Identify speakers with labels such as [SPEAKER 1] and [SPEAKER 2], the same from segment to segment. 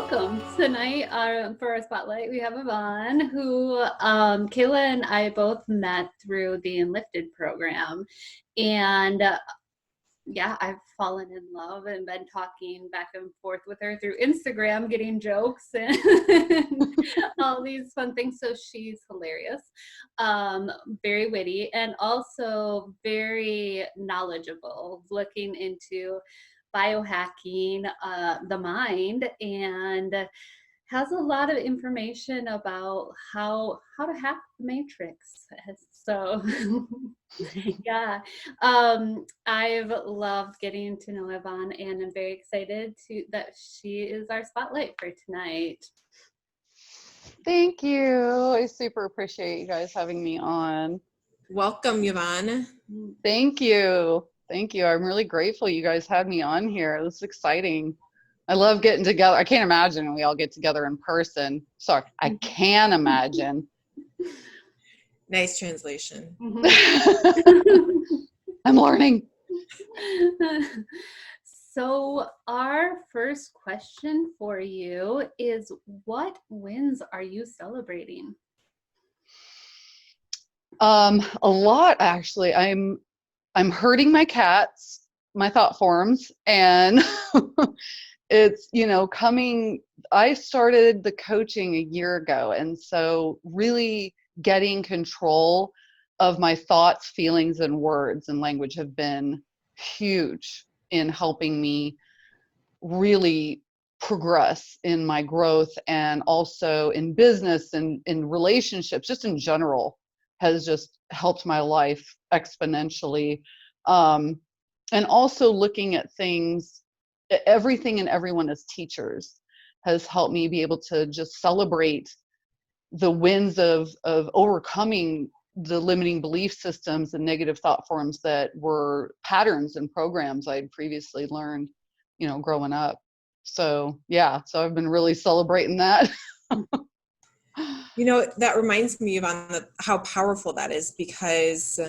[SPEAKER 1] welcome. Tonight for our spotlight, we have Yvonne, who Kayla and I both met through the Enlifted program. And yeah, I've fallen in love and been talking back and forth with her through Instagram, getting jokes and all these fun things. So she's hilarious, very witty, and also very knowledgeable, looking into biohacking the mind, and has a lot of information about how to hack the matrix. So yeah, I've loved getting to know Yvonne, and I'm very excited that she is our spotlight for tonight.
[SPEAKER 2] Thank you. I super appreciate you guys having me on.
[SPEAKER 3] Welcome, Yvonne.
[SPEAKER 2] Thank you. Thank you. I'm really grateful you guys had me on here. This is exciting. I love getting together. I can't imagine when we all get together in person. Sorry, I can imagine.
[SPEAKER 3] Nice translation.
[SPEAKER 2] I'm learning.
[SPEAKER 1] So our first question for you is, what wins are you celebrating?
[SPEAKER 2] A lot, actually. I'm herding my cats, my thought forms, and it's, I started the coaching a year ago, and so really getting control of my thoughts, feelings, and words and language have been huge in helping me really progress in my growth, and also in business and in relationships, just in general, has just helped my life exponentially. And also looking at things, everything and everyone as teachers has helped me be able to just celebrate the wins of overcoming the limiting belief systems and negative thought forms that were patterns and programs I'd previously learned, growing up. So yeah, so I've been really celebrating that.
[SPEAKER 3] That reminds me, Yvonne, how powerful that is, because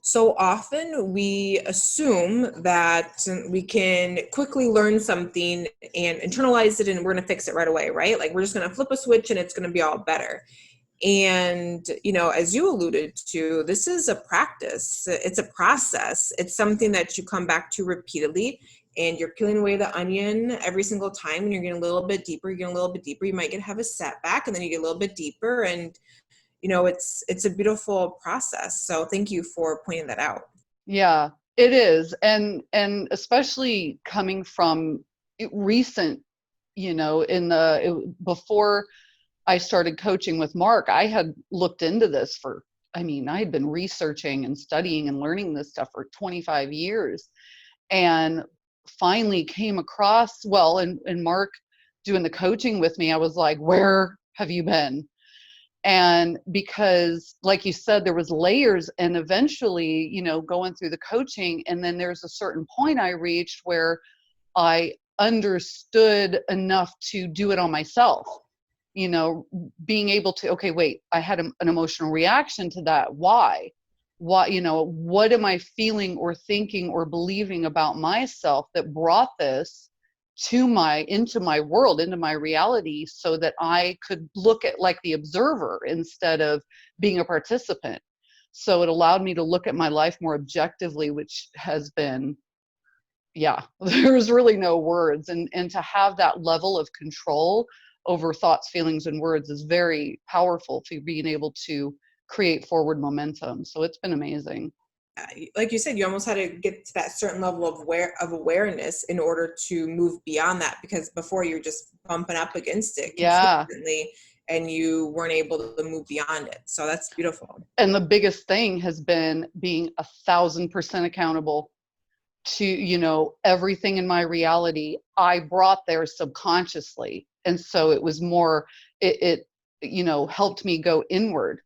[SPEAKER 3] so often we assume that we can quickly learn something and internalize it and we're going to fix it right away, right? Like we're just going to flip a switch and it's going to be all better. And, as you alluded to, this is a practice. It's a process. It's something that you come back to repeatedly, and you're peeling away the onion every single time, and you're getting a little bit deeper, you're getting a little bit deeper. You might have a setback, and then you get a little bit deeper, and, it's a beautiful process. So thank you for pointing that out.
[SPEAKER 2] Yeah, it is. And especially coming from recent, before I started coaching with Mark, I had looked into this I had been researching and studying and learning this stuff for 25 years, and finally came across, and Mark doing the coaching with me, I was like, where have you been? And because, like you said, there was layers, and eventually, going through the coaching, and then there's a certain point I reached where I understood enough to do it on myself. Being able to, okay, wait, I had an emotional reaction to that. Why, what am I feeling or thinking or believing about myself that brought this into my world, into my reality, so that I could look at like the observer instead of being a participant. So it allowed me to look at my life more objectively, which has been, there's really no words. And to have that level of control over thoughts, feelings, and words is very powerful to being able to create forward momentum. So it's been amazing.
[SPEAKER 3] Like you said, you almost had to get to that certain level of awareness in order to move beyond that, because before you're just bumping up against it consistently, and you weren't able to move beyond it. So that's beautiful.
[SPEAKER 2] And the biggest thing has been being 1,000% accountable to, everything in my reality I brought there subconsciously. And so it was more, it helped me go inward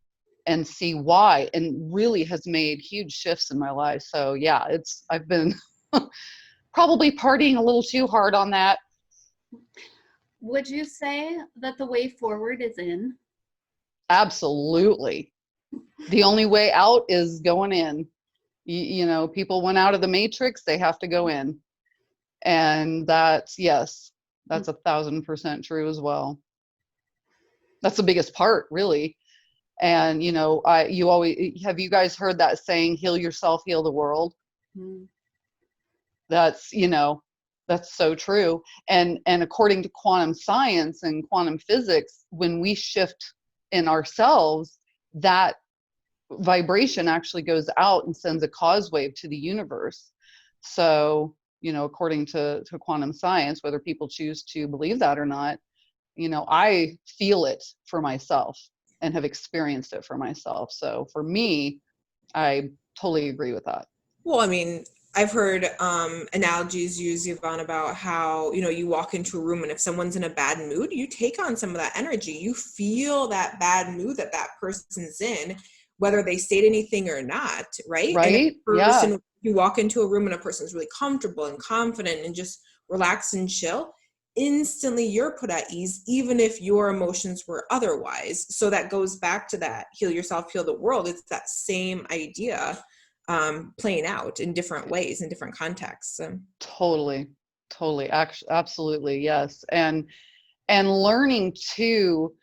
[SPEAKER 2] and see why, and really has made huge shifts in my life. So yeah, I've been probably partying a little too hard on that.
[SPEAKER 1] Would you say that the way forward is in?
[SPEAKER 2] Absolutely. The only way out is going in. People went out of the matrix, they have to go in. And that's, yes, That's 1,000% true as well. That's the biggest part, really. And, you know, have you guys heard that saying, heal yourself, heal the world?
[SPEAKER 1] Mm-hmm.
[SPEAKER 2] That's, you know, that's so true. And according to quantum science and quantum physics, when we shift in ourselves, that vibration actually goes out and sends a cause wave to the universe. So, you know, according to quantum science, whether people choose to believe that or not, you know, I feel it for myself and have experienced it for myself. So for me, I totally agree with that.
[SPEAKER 3] Well, I mean, I've heard analogies used, Yvonne, about how, you know, you walk into a room and if someone's in a bad mood, you take on some of that energy. You feel that bad mood that that person's in, whether they state anything or not, right? And if
[SPEAKER 2] Right?
[SPEAKER 3] a
[SPEAKER 2] Yeah.
[SPEAKER 3] person, you walk into a room and a person's really comfortable and confident and just relax and chill, instantly you're put at ease, even if your emotions were otherwise. So that goes back to that heal yourself, heal the world. It's that same idea playing out in different ways, in different contexts.
[SPEAKER 2] Totally. Absolutely. Yes. And learning to,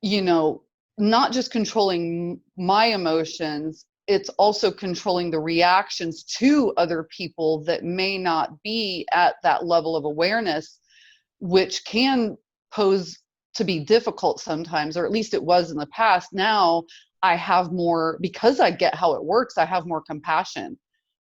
[SPEAKER 2] you know, not just controlling my emotions, it's also controlling the reactions to other people that may not be at that level of awareness, which can pose to be difficult sometimes, or at least it was in the past. Now I have more, because I get how it works, I have more compassion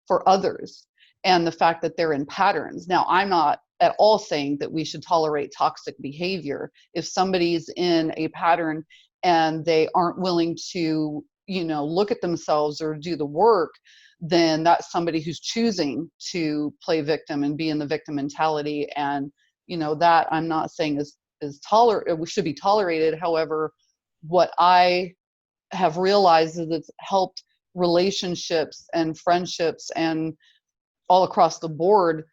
[SPEAKER 2] for others and the fact that they're in patterns. Now, I'm not at all saying that we should tolerate toxic behavior. If somebody's in a pattern and they aren't willing to, you know, look at themselves or do the work, then that's somebody who's choosing to play victim and be in the victim mentality. And, you know, that I'm not saying is we should be tolerated. However, what I have realized is it's helped relationships and friendships and all across the board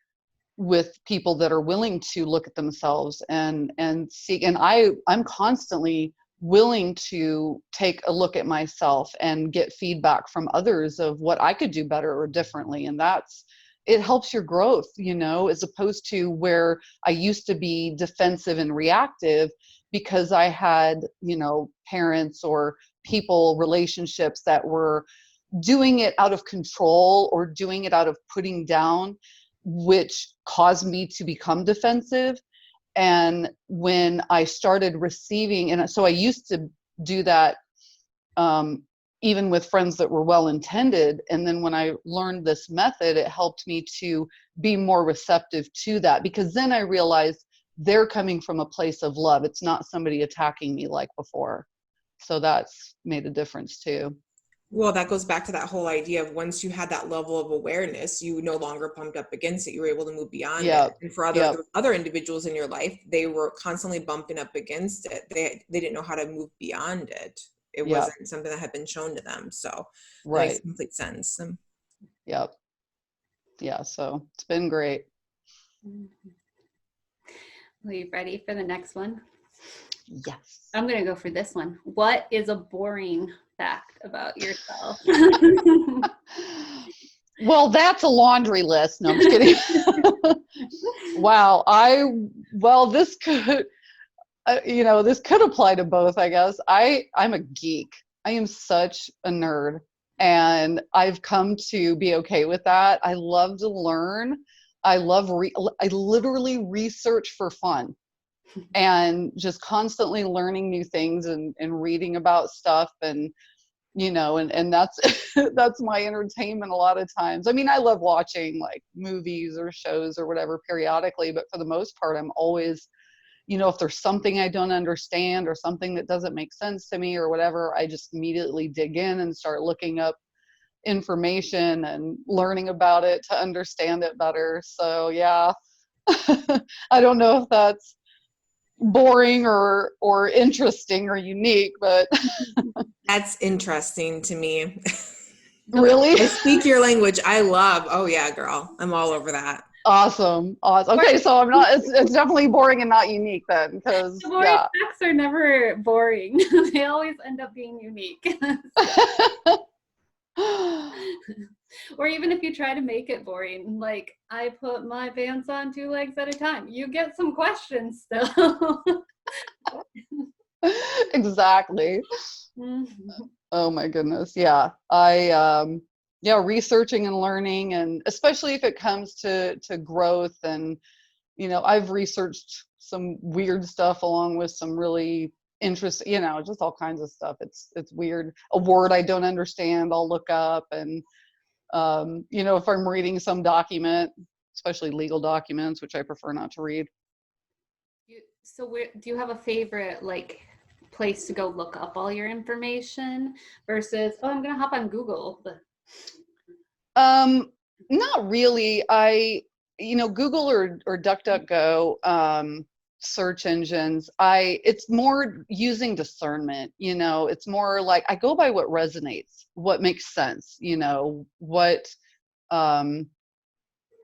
[SPEAKER 2] with people that are willing to look at themselves and seek. And I'm constantly willing to take a look at myself and get feedback from others of what I could do better or differently. And it helps your growth, you know, as opposed to where I used to be defensive and reactive because I had, you know, parents or people, relationships that were doing it out of control or doing it out of putting down, which caused me to become defensive. And when I started receiving, and so I used to do that even with friends that were well intended. And then when I learned this method, it helped me to be more receptive to that, because then I realized they're coming from a place of love. It's not somebody attacking me like before. So that's made a difference too.
[SPEAKER 3] Well, that goes back to that whole idea of once you had that level of awareness, you no longer bumped up against it. You were able to move beyond it. And for other individuals in your life, they were constantly bumping up against it. They didn't know how to move beyond it. It wasn't something that had been shown to them. So that makes complete sense.
[SPEAKER 2] Yep. Yeah. So it's been great.
[SPEAKER 1] Are you ready for the next one?
[SPEAKER 2] Yes.
[SPEAKER 1] I'm going to go for this one. What is a boring fact about yourself?
[SPEAKER 2] Well, that's a laundry list. No, I'm just kidding. Wow. This could, this could apply to both, I guess. I'm a geek. I am such a nerd, and I've come to be okay with that. I love to learn. I literally research for fun. And just constantly learning new things and reading about stuff and, you know, and that's, that's my entertainment a lot of times. I mean, I love watching like movies or shows or whatever periodically, but for the most part, I'm always, you know, if there's something I don't understand or something that doesn't make sense to me or whatever, I just immediately dig in and start looking up information and learning about it to understand it better. So yeah, I don't know if that's boring or interesting or unique, but
[SPEAKER 3] That's interesting to me.
[SPEAKER 2] Really?
[SPEAKER 3] I speak your language. I love. Oh yeah, girl. I'm all over that.
[SPEAKER 2] Awesome. Okay, so I'm not. It's definitely boring and not unique then, because
[SPEAKER 1] boring facts are never boring. They always end up being unique. Or even if you try to make it boring, like I put my pants on 2 legs at a time, you get some questions still.
[SPEAKER 2] Exactly.
[SPEAKER 1] Mhm.
[SPEAKER 2] Oh my goodness. Yeah. Yeah, researching and learning, and especially if it comes to growth, and I've researched some weird stuff along with some really interesting, just all kinds of stuff. It's weird. A word I don't understand, I'll look up, and if I'm reading some document, especially legal documents, which I prefer not to read.
[SPEAKER 1] So do you have a favorite like place to go look up all your information versus, oh, I'm gonna hop on Google? But
[SPEAKER 2] Not really. Google or DuckDuckGo, search engines, it's more using discernment. It's more like I go by what resonates, what makes sense, um,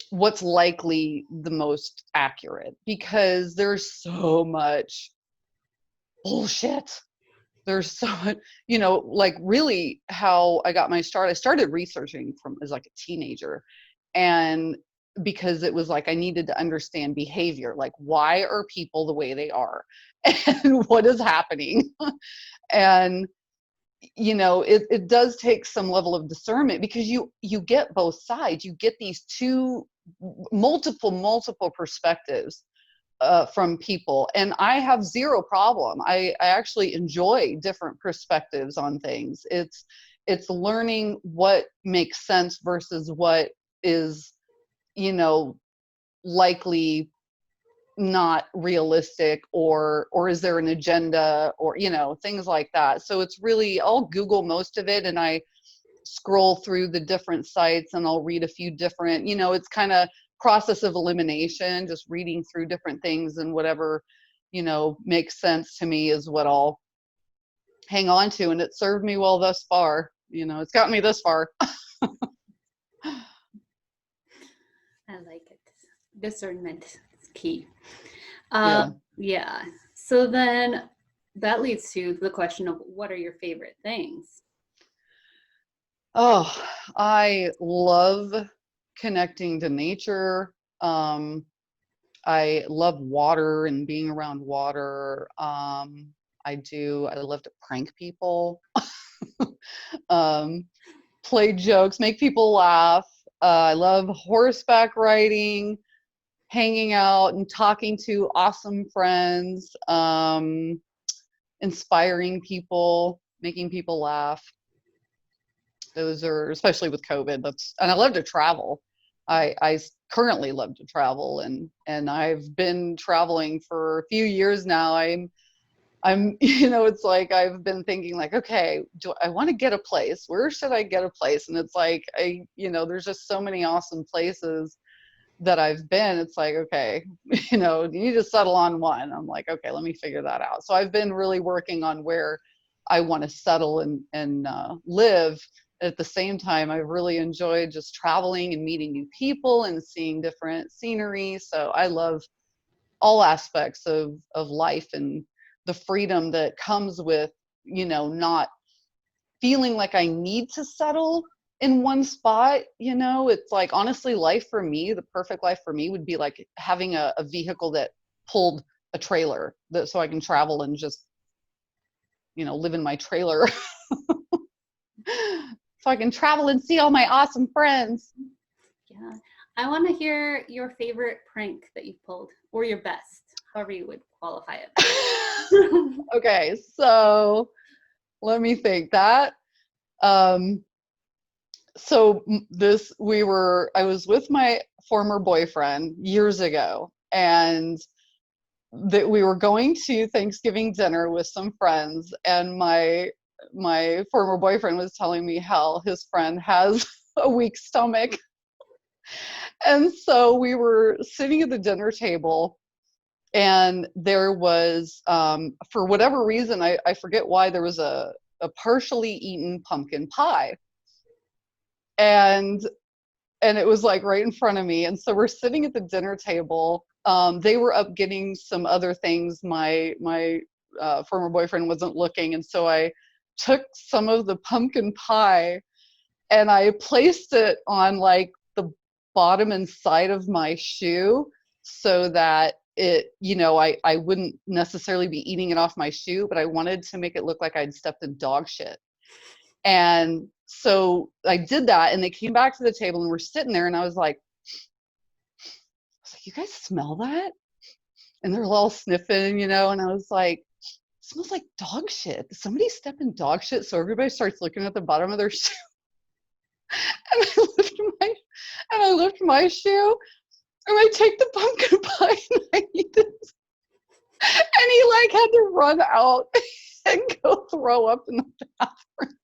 [SPEAKER 2] what's likely the most accurate, because there's so much bullshit. There's so much, like really how I got my start. I started researching from as like a teenager, and because it was like I needed to understand behavior, like why are people the way they are and what is happening. And it does take some level of discernment, because you get both sides. You get these two multiple perspectives from people, and I have zero problem. I actually enjoy different perspectives on things. It's learning what makes sense versus what is likely not realistic, or is there an agenda, or things like that. So it's really, I'll Google most of it, and I scroll through the different sites, and I'll read a few different, it's kind of process of elimination, just reading through different things, and whatever makes sense to me is what I'll hang on to, and it served me well thus far. It's gotten me this far.
[SPEAKER 1] I like it. Discernment is key.
[SPEAKER 2] Yeah.
[SPEAKER 1] Yeah. So then that leads to the question of, what are your favorite things?
[SPEAKER 2] Oh, I love connecting to nature. I love water and being around water. I love to prank people, um, play jokes, make people laugh. I love horseback riding, hanging out and talking to awesome friends, inspiring people, making people laugh. Those are, especially with COVID, and I love to travel. I currently love to travel, and I've been traveling for a few years now. I'm it's like I've been thinking like, okay, do I want to get a place? Where should I get a place? And it's like there's just so many awesome places that I've been. It's like, okay, you need to settle on one. I'm like, okay, let me figure that out. So I've been really working on where I want to settle and live. At the same time, I've really enjoyed just traveling and meeting new people and seeing different scenery. So I love all aspects of life, and the freedom that comes with, not feeling like I need to settle in one spot. It's like, honestly, life for me, the perfect life for me would be like having a vehicle that pulled a trailer, so I can travel and just, live in my trailer. So I can travel and see all my awesome friends.
[SPEAKER 1] Yeah. I want to hear your favorite prank that you pulled, or your best, however you would qualify it.
[SPEAKER 2] Okay, so let me think. So I was with my former boyfriend years ago, and that we were going to Thanksgiving dinner with some friends, and my former boyfriend was telling me how his friend has a weak stomach. And so we were sitting at the dinner table, and there was, for whatever reason, I forget why, there was a partially eaten pumpkin pie. And it was like right in front of me. And so we're sitting at the dinner table. They were up getting some other things. My former boyfriend wasn't looking, and so I took some of the pumpkin pie and I placed it on like the bottom and side of my shoe so that it, I wouldn't necessarily be eating it off my shoe, but I wanted to make it look like I'd stepped in dog shit. And so I did that, and they came back to the table and we're sitting there, and I was like, you guys smell that? And they're all sniffing, and I was like, it smells like dog shit. Did somebody step in dog shit? So everybody starts looking at the bottom of their shoe. And I lift my shoe, and I take the pumpkin pie and I eat it. And he like had to run out and go throw up in the bathroom.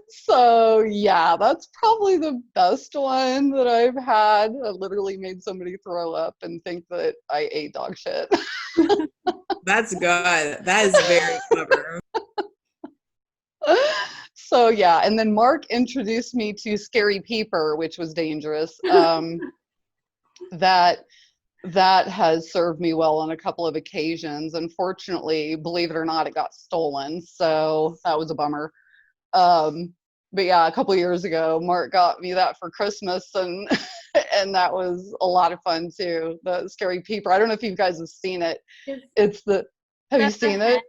[SPEAKER 2] So yeah, that's probably the best one that I've had. I literally made somebody throw up and think that I ate dog shit.
[SPEAKER 3] That's good. That is very clever.
[SPEAKER 2] So yeah, and then Mark introduced me to Scary Peeper, which was dangerous. That has served me well on a couple of occasions. Unfortunately, believe it or not, it got stolen, so that was a bummer. But yeah, a couple of years ago, Mark got me that for Christmas, and and that was a lot of fun too. The Scary Peeper. I don't know if you guys have seen it. Have you seen it?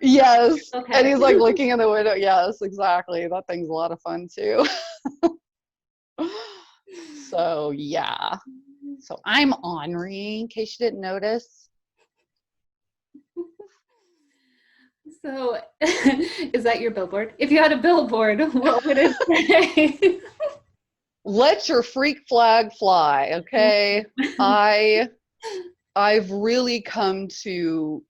[SPEAKER 2] Yes. Okay. And he's like looking in the window. Yes, exactly. That thing's a lot of fun too. So yeah. So I'm ornery, in case you didn't notice.
[SPEAKER 1] So is that your billboard? If you had a billboard, what would it say?
[SPEAKER 2] Let your freak flag fly, okay? I've really come to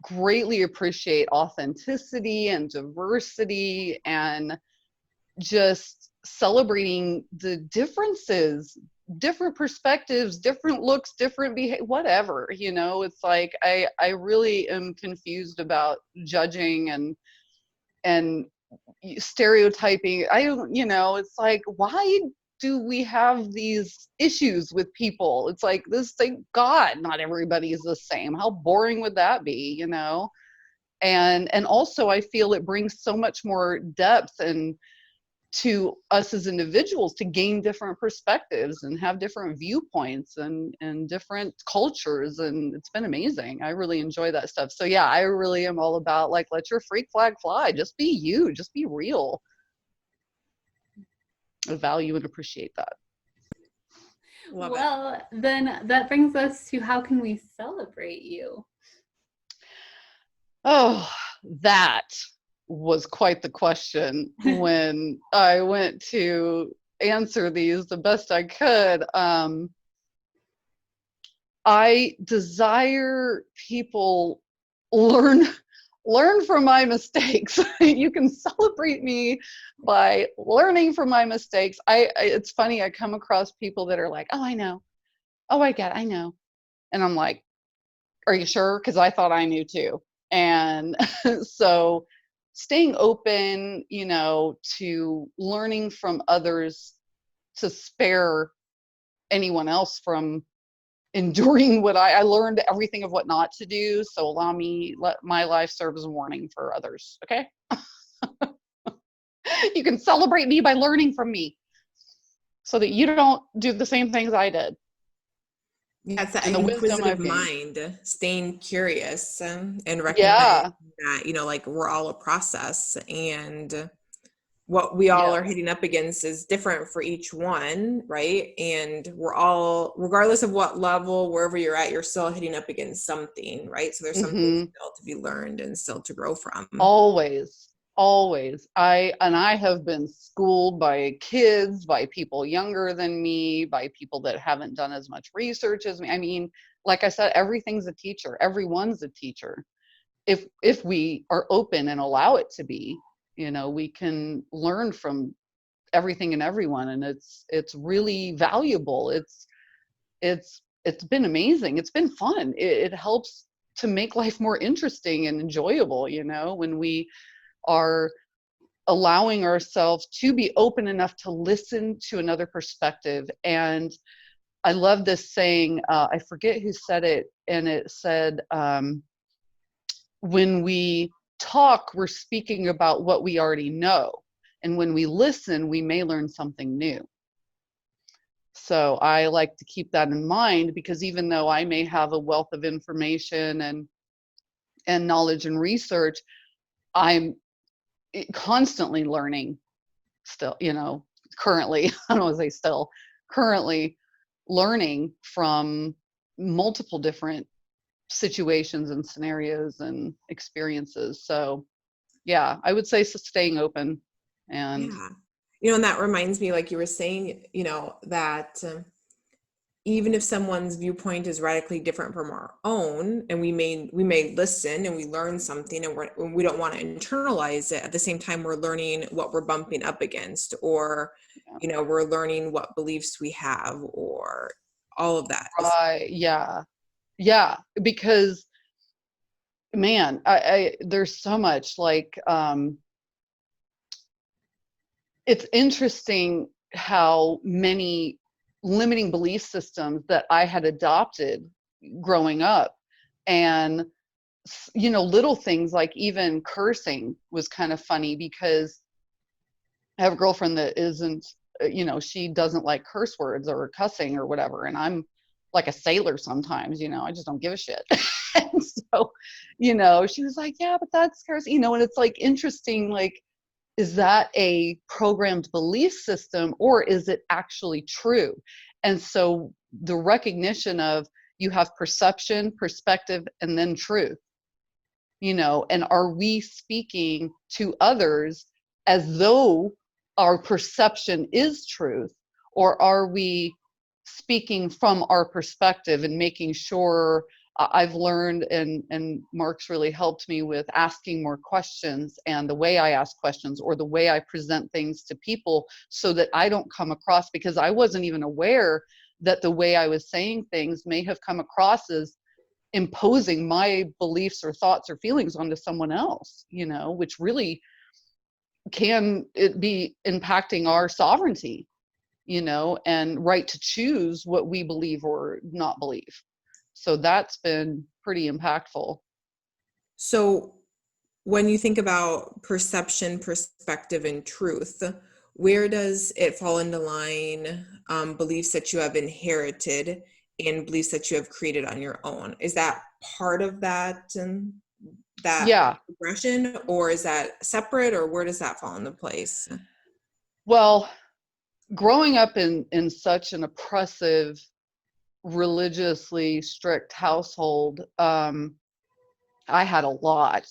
[SPEAKER 2] greatly appreciate authenticity and diversity and just celebrating the differences, different perspectives, different looks, different behavior, whatever, it's like I really am confused about judging and stereotyping. It's like, why do we have these issues with people? It's like, thank God not everybody is the same. How boring would that be, and also I feel it brings so much more depth and to us as individuals to gain different perspectives and have different viewpoints and different cultures, and it's been amazing. I really enjoy that stuff. So yeah, I really am all about like, let your freak flag fly. Just be you, just be real. I value and appreciate that.
[SPEAKER 1] Well, then that brings us to, how can we celebrate you?
[SPEAKER 2] Oh, that was quite the question when I went to answer these the best I could. I desire people learn from my mistakes. You can celebrate me by learning from my mistakes. It's funny, I come across people that are like, oh, I know. Oh, I know. And I'm like, are you sure? Because I thought I knew too. And so staying open, to learning from others, to spare anyone else from enduring what I learned everything of what not to do. So let my life serve as a warning for others. Okay. You can celebrate me by learning from me so that you don't do the same things I did.
[SPEAKER 3] Yeah, it's that inquisitive mind, staying curious and recognizing that, like we're all a process, and what we all are hitting up against is different for each one, right? And we're all, regardless of what level, wherever you're at, you're still hitting up against something, right? So there's something still to be learned and still to grow from. Always. I have been schooled by kids, by people younger than me, by people that haven't done as much research as me. I mean, like I said, everything's a teacher. Everyone's a teacher. If we are open and allow it to be, we can learn from everything and everyone, and it's really valuable. It's been amazing. It's been fun. It helps to make life more interesting and enjoyable, when we are allowing ourselves to be open enough to listen to another perspective. And I love this saying, I forget who said it, and it said, when we talk, we're speaking about what we already know.
[SPEAKER 2] And when we listen, we may learn something new. So I like to keep that in mind, because even though I may have a wealth of information and knowledge and research, I'm constantly learning still, currently, I don't want to say still, currently learning from multiple different situations and scenarios and experiences. So yeah, I would say staying open. And
[SPEAKER 3] Yeah. And that reminds me, like you were saying, that even if someone's viewpoint is radically different from our own, and we may listen and we learn something, and we don't want to internalize it, at the same time we're learning what we're bumping up against, or we're learning what beliefs we have, or all of that.
[SPEAKER 2] right, yeah, because man, I there's so much, like, it's interesting how many limiting belief systems that I had adopted growing up. And little things like even cursing was kind of funny, because I have a girlfriend that isn't, she doesn't like curse words or cussing or whatever. And I'm like a sailor sometimes, I just don't give a shit. And so, she was like, yeah, but that's cursing, and it's like interesting, like, is that a programmed belief system, or is it actually true? And so the recognition of, you have perception, perspective, and then truth, and are we speaking to others as though our perception is truth, or are we speaking from our perspective and making sure, I've learned, and Mark's really helped me with asking more questions, and the way I ask questions, or the way I present things to people, so that I don't come across, because I wasn't even aware that the way I was saying things may have come across as imposing my beliefs or thoughts or feelings onto someone else, which really can it be impacting our sovereignty, and right to choose what we believe or not believe. So that's been pretty impactful.
[SPEAKER 3] So when you think about perception, perspective, and truth, where does it fall into line, beliefs that you have inherited and beliefs that you have created on your own? Is that part of that
[SPEAKER 2] Yeah.
[SPEAKER 3] progression, or is that separate, or where does that fall into place?
[SPEAKER 2] Well, growing up in such an oppressive, religiously strict household, I had a lot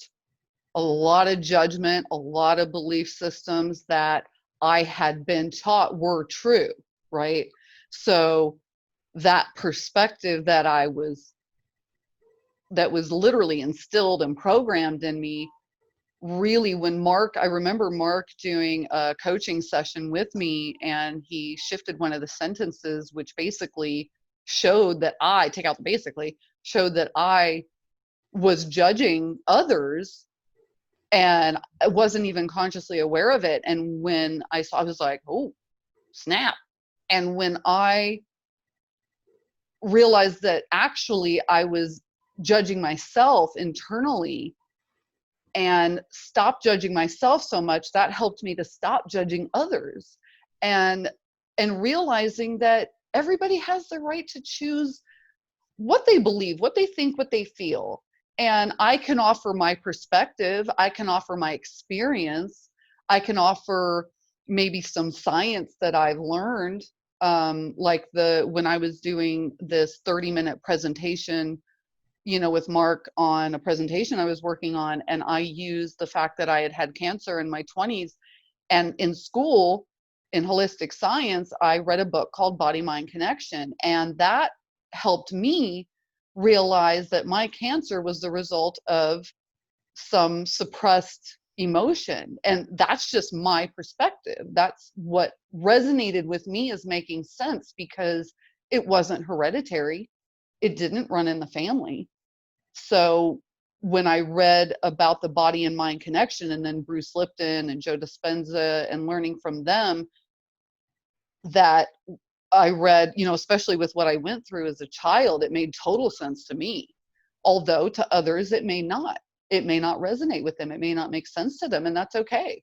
[SPEAKER 2] of judgment, a lot of belief systems that I had been taught were true, right? So that perspective that was literally instilled and programmed in me, really, when I remember Mark doing a coaching session with me, and he shifted one of the sentences, which basically showed that showed that I was judging others, and I wasn't even consciously aware of it. And when I saw, I was like, oh, snap. And when I realized that actually I was judging myself internally, and stop judging myself so much, that helped me to stop judging others, and realizing that everybody has the right to choose what they believe, what they think, what they feel. And I can offer my perspective, I can offer my experience, I can offer maybe some science that I've learned, like when I was doing this 30-minute presentation, with Mark, on a presentation I was working on, and I used the fact that I had had cancer in my 20s. And in school, in holistic science, I read a book called Body Mind Connection, and that helped me realize that my cancer was the result of some suppressed emotion. And that's just my perspective. That's what resonated with me as making sense, because it wasn't hereditary. It didn't run in the family. So when I read about the body and mind connection, and then Bruce Lipton and Joe Dispenza, and learning from them, that I read, especially with what I went through as a child, it made total sense to me. Although to others, it may not. It may not resonate with them. It may not make sense to them, and that's okay.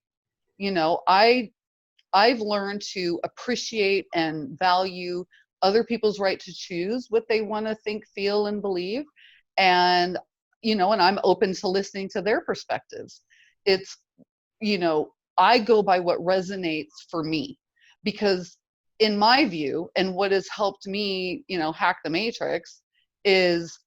[SPEAKER 2] I've learned to appreciate and value other people's right to choose what they want to think, feel, and believe. And, and I'm open to listening to their perspectives. It's, I go by what resonates for me, because in my view, and what has helped me, hack the matrix, is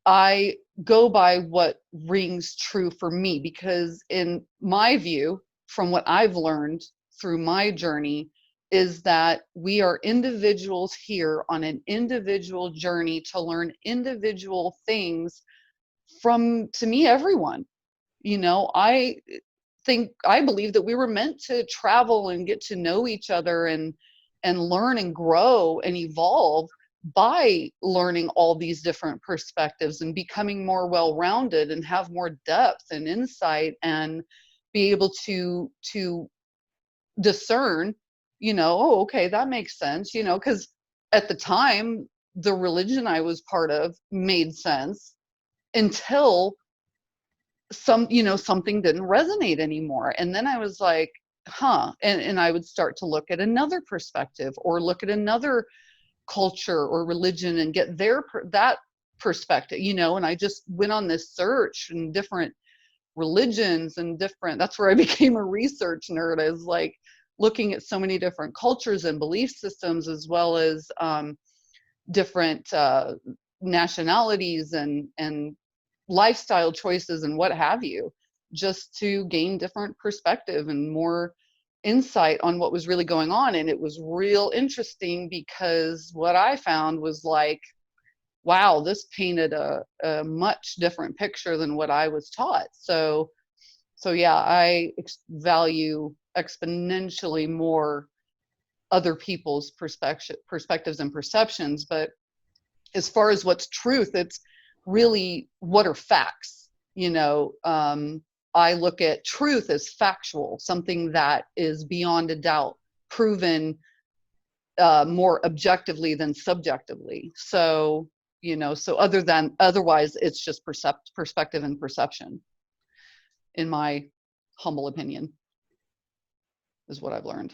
[SPEAKER 2] I go by what rings true for me, because in my view, from what I've learned through my journey, is that we are individuals here on an individual journey to learn individual things from, to me, everyone. I believe that we were meant to travel and get to know each other and learn and grow and evolve by learning all these different perspectives and becoming more well-rounded and have more depth and insight and be able to discern, oh, okay, that makes sense, because at the time the religion I was part of made sense until something didn't resonate anymore. And then I was like, and I would start to look at another perspective or look at another culture or religion and get that perspective, and I just went on this search in different religions and that's where I became a research nerd. I was like looking at so many different cultures and belief systems, as well as different nationalities and lifestyle choices and what have you, just to gain different perspective and more insight on what was really going on. And it was real interesting, because what I found was like, wow, this painted a much different picture than what I was taught. So yeah, I value exponentially more other people's perspectives and perceptions. But as far as what's truth, it's really what are facts. I look at truth as factual, something that is beyond a doubt, proven more objectively than subjectively. So otherwise it's just perspective and perception, in my humble opinion, is what I've learned.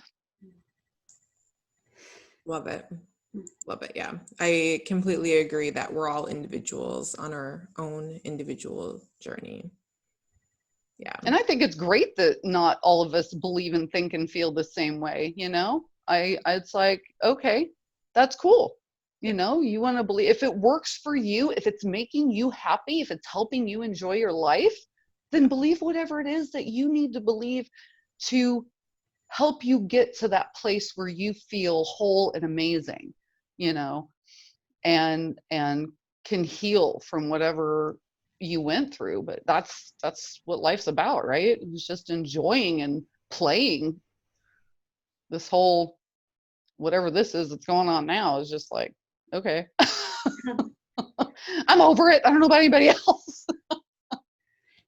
[SPEAKER 3] Love it. Love it. Yeah. I completely agree that we're all individuals on our own individual journey. Yeah.
[SPEAKER 2] And I think it's great that not all of us believe and think and feel the same way, it's like, okay, that's cool. You want to believe, if it works for you, if it's making you happy, if it's helping you enjoy your life, then believe whatever it is that you need to believe to help you get to that place where you feel whole and amazing, and can heal from whatever you went through. But that's what life's about, right? It's just enjoying and playing. This whole whatever this is that's going on now is just like, okay. I'm over it. I don't know about anybody else.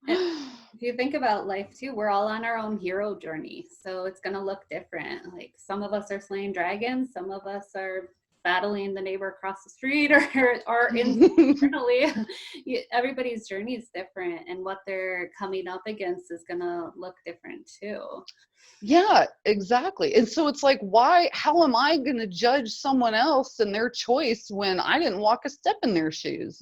[SPEAKER 1] If you think about life too, we're all on our own hero journey. So it's going to look different. Like some of us are slaying dragons. Some of us are battling the neighbor across the street or internally. Everybody's journey is different, and what they're coming up against is going to look different too.
[SPEAKER 2] Yeah, exactly. And so it's like, how am I going to judge someone else and their choice when I didn't walk a step in their shoes,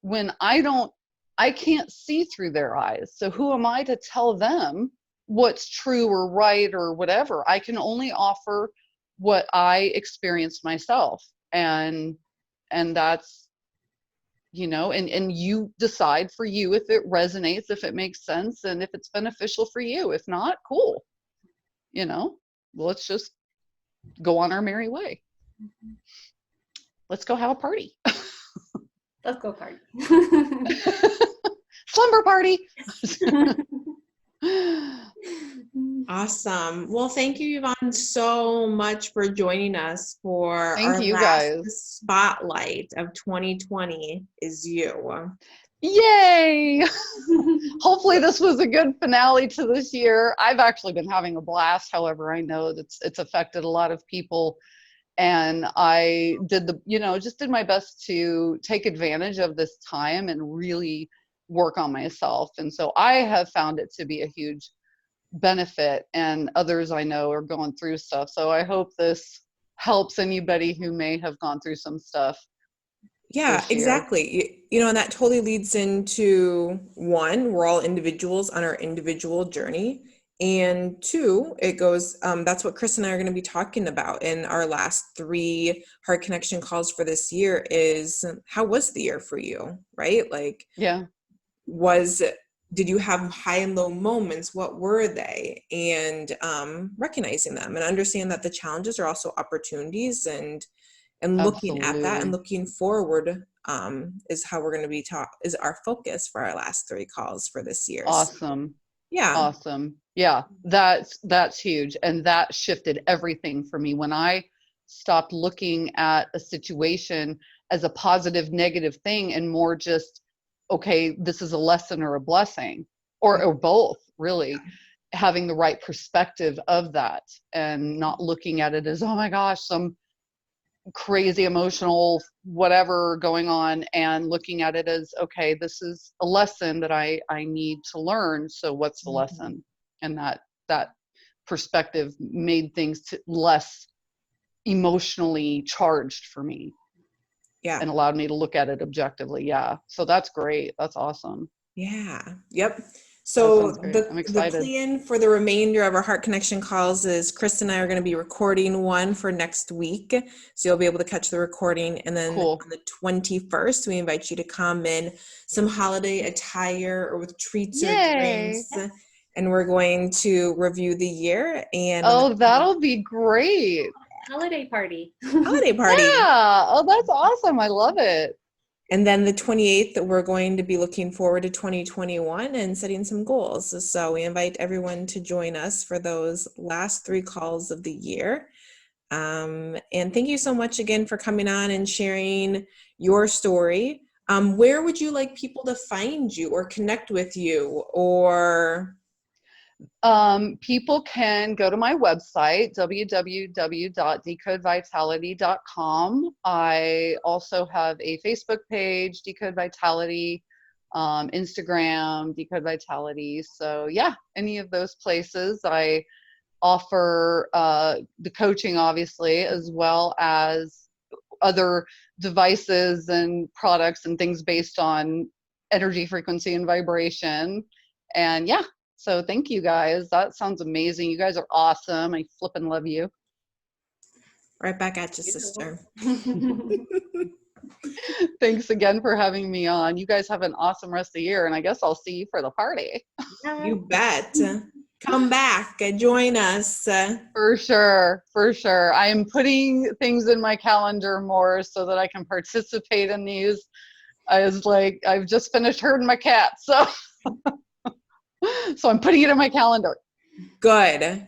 [SPEAKER 2] when I can't see through their eyes. So who am I to tell them what's true or right or whatever? I can only offer what I experienced myself. And that's, and you decide for you if it resonates, if it makes sense, and if it's beneficial for you. If not, cool. Let's just go on our merry way. Mm-hmm. Let's go have a party.
[SPEAKER 1] Let's go party.
[SPEAKER 2] Slumber party.
[SPEAKER 3] Awesome. Well, thank you, Yvonne, so much for joining us for our last
[SPEAKER 2] guys.
[SPEAKER 3] spotlight of 2020 is you.
[SPEAKER 2] Yay! Hopefully this was a good finale to this year. I've actually been having a blast. However, I know that it's affected a lot of people, and I did just did my best to take advantage of this time and really work on myself. And so I have found it to be a huge benefit, and others I know are going through stuff. So I hope this helps anybody who may have gone through some stuff.
[SPEAKER 3] Yeah, exactly. And that totally leads into one, we're all individuals on our individual journey. And two, it goes, that's what Chris and I are going to be talking about in our last 3 Heart Connection calls for this year is how was the year for you, right? Like,
[SPEAKER 2] Yeah.
[SPEAKER 3] Did you have high and low moments? What were they? And recognizing them and understand that the challenges are also opportunities, and looking at that and looking forward is how we're going to be is our focus for our last 3 calls for this year.
[SPEAKER 2] Awesome.
[SPEAKER 3] Yeah.
[SPEAKER 2] Awesome. Yeah, that's huge. And that shifted everything for me when I stopped looking at a situation as a positive, negative thing and more just, okay, this is a lesson or a blessing, or both, really. Having the right perspective of that and not looking at it as, oh my gosh, some crazy emotional whatever going on, and looking at it as, okay, this is a lesson that I need to learn. So what's the lesson? And that perspective made things less emotionally charged for me.
[SPEAKER 3] Yeah.
[SPEAKER 2] And allowed me to look at it objectively. Yeah. So that's great. That's awesome.
[SPEAKER 3] Yeah. Yep. So
[SPEAKER 2] I'm excited.
[SPEAKER 3] The plan for the remainder of our Heart Connection calls is Chris and I are going to be recording one for next week. So you'll be able to catch the recording. And then on the 21st, we invite you to come in some holiday attire or with treats or drinks. And we're going to review the year. And
[SPEAKER 2] that'll be great.
[SPEAKER 1] Holiday party.
[SPEAKER 3] Holiday party.
[SPEAKER 2] Yeah. Oh, that's awesome. I love it.
[SPEAKER 3] And then the 28th, we're going to be looking forward to 2021 and setting some goals. So we invite everyone to join us for those last 3 calls of the year. And thank you so much again for coming on and sharing your story. Where would you like people to find you or connect with you, or?
[SPEAKER 2] People can go to my website, www.decodevitality.com. I also have a Facebook page, Decode Vitality, Instagram, Decode Vitality. So yeah, any of those places. I offer the coaching, obviously, as well as other devices and products and things based on energy, frequency, and vibration. And yeah. So thank you guys. That sounds amazing. You guys are awesome. I flippin' love you.
[SPEAKER 3] Right back at you, sister.
[SPEAKER 2] Thanks again for having me on. You guys have an awesome rest of the year, and I guess I'll see you for the party.
[SPEAKER 3] You bet. Come back and join us.
[SPEAKER 2] For sure. For sure. I am putting things in my calendar more so that I can participate in these. I've just finished herding my cats, so I'm putting it in my calendar.
[SPEAKER 3] Good.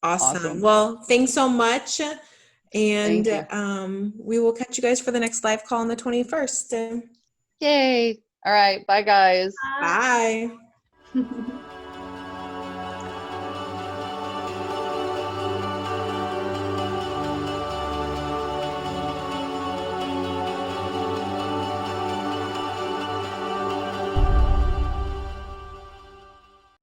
[SPEAKER 3] Awesome. Well, thanks so much. And we will catch you guys for the next live call on the 21st.
[SPEAKER 2] Yay. All right. Bye, guys.
[SPEAKER 3] Bye.